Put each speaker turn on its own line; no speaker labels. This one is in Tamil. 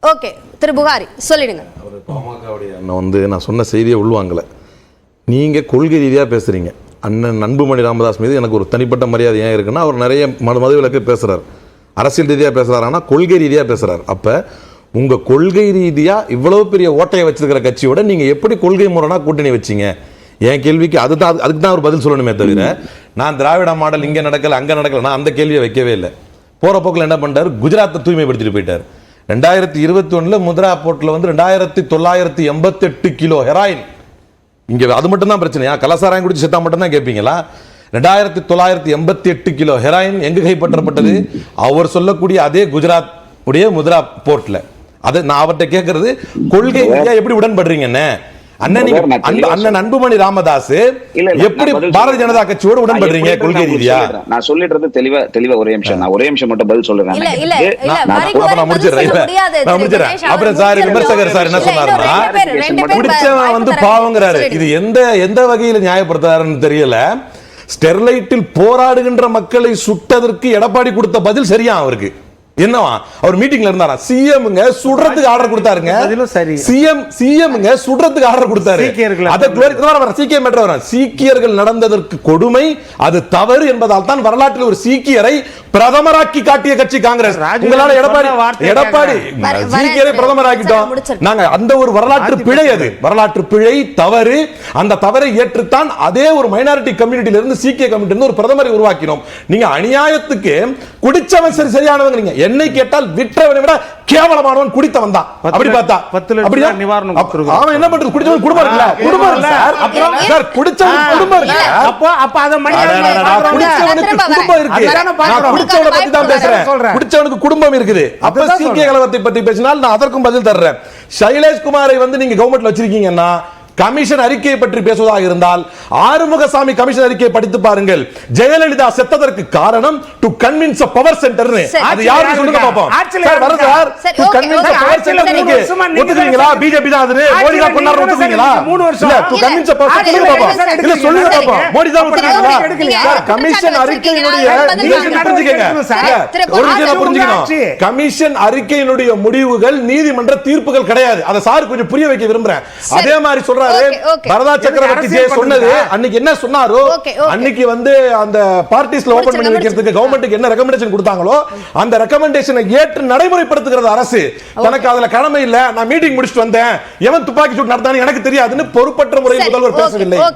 ஓகே, திரு புகாரி சொல்லிடுங்க.
பாமகவுடைய அண்ணன் நான் சொன்ன செய்தியை உள்வாங்கல. நீங்க கொள்கை ரீதியாக பேசுறீங்க. அண்ணன் அன்புமணி ராமதாஸ் மீது எனக்கு ஒரு தனிப்பட்ட மரியாதை ஏன் இருக்குன்னா, அவர் நிறைய மதுவிலக்கு பேசுறாரு, அரசியல் ரீதியாக பேசுறாரு, ஆனால் கொள்கை ரீதியாக பேசுறாரு. அப்ப உங்க கொள்கை ரீதியா இவ்வளவு பெரிய ஓட்டையை வச்சிருக்கிற கட்சியோட நீங்க எப்படி கொள்கை முரணா கூட்டணி வச்சீங்க? என் கேள்விக்கு அதுக்கு தான் ஒரு பதில் சொல்லணுமே தவிர, நான் திராவிட மாடல் இங்க நடக்கல அங்க நடக்கல, நான் அந்த கேள்வியை வைக்கவே இல்லை. போற போக்கில் என்ன பண்ணிட்டாரு, குஜராத்தை தூய்மைப்படுத்திட்டு போயிட்டார். 2021 முத்ரா போர்ட்ல 2988 கிலோ ஹெராயின். இங்க அது மட்டும் தான் பிரச்சனையா? கலாசாராயம் குடிச்சு செத்தா மட்டும் தான் கேட்பீங்களா? 2988 கிலோ ஹெராயின் எங்கு கைப்பற்றப்பட்டது? அவர் சொல்லக்கூடிய அதே குஜராத் உடைய முத்ரா போர்ட்ல. அதை நான் அவர்கிட்ட கேட்கறது, கொள்கை எப்படி உடன்படுறீங்கன்னு. அண்ணன் அன்புமணி ராமதாஸ் எப்படி பாரதிய ஜனதா கட்சியோடு உடன்படுறீங்க கொள்கை ரீதியா?
நான் சொல்லிடுறது தெளிவா ஒரே நிமிஷம், நான் ஒரே நிமிஷம் மட்டும் பதில் சொல்றேன்.
அப்புறம் சார் விமர்சகர் சார் என்ன சொன்னாருன்னா, குடிச்சவன் பாவங்கிறாரு. இது எந்த வகையில் நியாயப்படுத்தாருன்னு தெரியல. ஸ்டெர்லைட்டில் போராடுகின்ற மக்களை சுட்டதற்கு எடப்பாடி கொடுத்த பதில் சரியா? அவருக்கு என்னவா? அவர் மீட்டிங்ல இருந்தாரா? சிஎம்ங்க சுடுறதுக்கு ஆர்டர் கொடுத்தாருங்க. சிஎம்ங்க சுடுறதுக்கு ஆர்டர் கொடுத்தாரு. சீக்கியர்கள் நடந்ததற்கு கொடுமை, அது தவறு என்பதால் தான் வரலாற்றில் ஒரு சீக்கியரை பிரதமராக்கி காட்டிய கட்சி காங்கிரஸ். உங்களால எடப்பாடி சீக்கியரை பிரதமராக்கிட்டோம் நாங்க. அந்த ஒரு வரலாற்று பிழை, அது வரலாற்று பிழை, தவறு. அந்த தவறை ஏற்றுத்தான் அதே ஒரு மைனாரிட்டி கம்யூனிட்டியில இருந்து சீக்கிய கம்யூனிட்டி இருந்து ஒரு பிரதமரை உருவாக்கினோம். நீங்க அநியாயத்துக்கு குடிச்சவன் சரியானவங்க, நீங்க என்னை கேட்டால் விற்றவனை விட கேவலமானவன் குடித்தவன் தான். அப்படி பார்த்தா 10 லட்சம் நிவாரணம் கொடுத்துருக்கான். அவன் என்ன பண்றது? குடிச்சவன் குடும்பம் இருக்குல்ல, குடும்பம் இருக்கு சார். அப்புறம் சார் குடிச்சவன் குடும்பம் இருக்கு. அப்ப அத குடிச்சவனுக்கு குடும்பம் இருக்கு. நான் குடிச்சவனை பத்தி தான் பேசுறேன். குடிச்சவனுக்கு குடும்பம் இருக்குது. அப்ப சீக்கிய கலவரத்தை பத்தி பேசினால் நான் அதற்கும் பதில் தர்றேன். சைலேஷ் குமாரை நீங்க கவர்மெண்ட்ல வச்சிருக்கீங்கன்னா, கமிஷன் அறிக்கையை பற்றி பேசுவதாக இருந்தால் ஆறுமுகசாமி கமிஷன் அறிக்கையை படித்து பாருங்கள். ஜெயலலிதா செத்ததற்கு காரணம் டு கன்வின்ஸ் பவர் சென்டர். அது யாரு சொல்லுங்க பாப்போம். சார் வர சார், டு கன்வின்ஸ் பவர் சென்டருக்கு ஒத்துக்கிறீங்களா? பிஜேபி தான் அது. மோடி தான் கொண்டாரு, ஒத்துக்கிறீங்களா? 3 வருஷம் இல்ல, டு கன்வின்ஸ் பவர் சென்டர் பாப்போம். இல்ல சொல்லுங்க பாப்போம். மோடி தான் ஒத்துக்கிறீங்களா? சார் கமிஷன் அறிக்கையினுடைய புரிஞ்சுக்கங்க சார், ஒரு விஷயம் புரிஞ்சுக்கணும். கமிஷன் அறிக்கையினுடைய முடிவுகள் நீதிமன்ற தீர்ப்புகள் கிடையாது. அத சார் கொஞ்சம் புரிய வைக்க விரும்புறேன். அதே மாதிரி சொல்ற பரதா சக்கரவர்த்தி ஜே சொன்னது அன்னைக்கு என்ன சொன்னாரோ, அன்னைக்கு அந்த பார்ட்டிஸ்ல ஓபன் பண்ணி வைக்கிறதுக்கு கவர்மெண்ட்டுக்கு என்ன ரெக்கமெண்டேஷன் கொடுத்தாங்களோ அந்த ரெக்கமெண்டேஷனை ஏற்று நடைமுறைப்படுத்துகிறது அரசு. தனக்கு அதுல கடமை இல்ல, நான் மீட்டிங் முடிச்சிட்டு வந்தேன், எவன் துப்பாக்கி சூடு நடத்தான்னு எனக்கு தெரியாதுன்னு பொறுப்பற்ற முறையில் முதல்வர் பேசவில்லை.